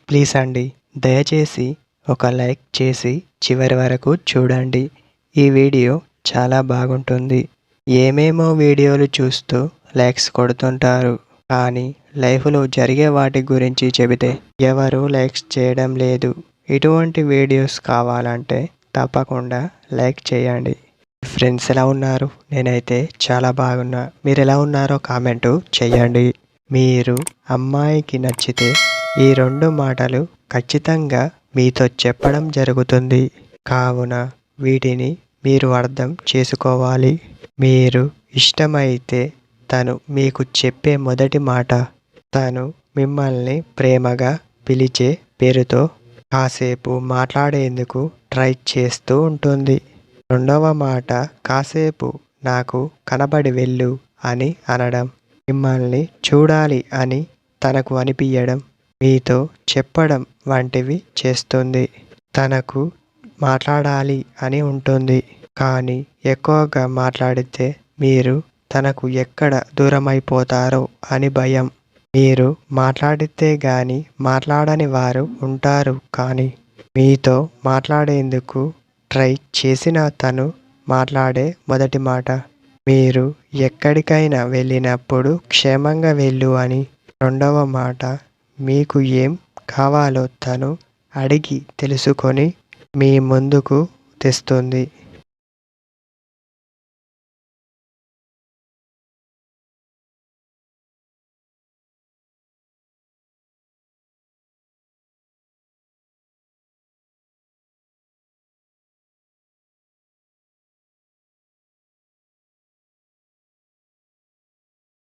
Please అండి, దయచేసి ఒక లైక్ చేసి చివరి వరకు చూడండి. ఈ వీడియో చాలా బాగుంటుంది. ఏమేమో వీడియోలు చూస్తూ లైక్స్ కొడుతుంటారు, కానీ లైఫ్లో జరిగే వాటి గురించి చెబితే ఎవరు లైక్స్ చేయడం లేదు. ఇటువంటి వీడియోస్ కావాలంటే తప్పకుండా లైక్ చేయండి. ఫ్రెండ్స్ ఎలా ఉన్నారు? నేనైతే చాలా బాగున్నా. మీరు ఎలా ఉన్నారో కామెంటు చేయండి. మీరు అమ్మాయికి నచ్చితే ఈ 2 మాటలు ఖచ్చితంగా మీతో చెప్పడం జరుగుతుంది. కావున వీటిని మీరు అర్థం చేసుకోవాలి. మీరు ఇష్టమైతే తను మీకు చెప్పే మొదటి మాట, తను మిమ్మల్ని ప్రేమగా పిలిచే పేరుతో కాసేపు మాట్లాడేందుకు ట్రై చేస్తూ ఉంటుంది. రెండవ మాట, కాసేపు నాకు కనబడి వెళ్ళు అని అనడం, మిమ్మల్ని చూడాలి అని తనకు అనిపించడం, మీతో చెప్పడం వంటివి చేస్తుంది. తనకు మాట్లాడాలి అని ఉంటుంది, కానీ ఎక్కువగా మాట్లాడితే మీరు తనకు ఎక్కడ దూరమైపోతారో అని భయం. మీరు మాట్లాడితే గాని మాట్లాడని వారు ఉంటారు, కానీ మీతో మాట్లాడేందుకు ట్రై చేసిన తను మాట్లాడే మొదటి మాట, మీరు ఎక్కడికైనా వెళ్ళినప్పుడు క్షేమంగా వెళ్ళు అని. రెండవ మాట, మీకు ఏం కావాలో తను అడిగి తెలుసుకొని మీ ముందుకు తెస్తుంది.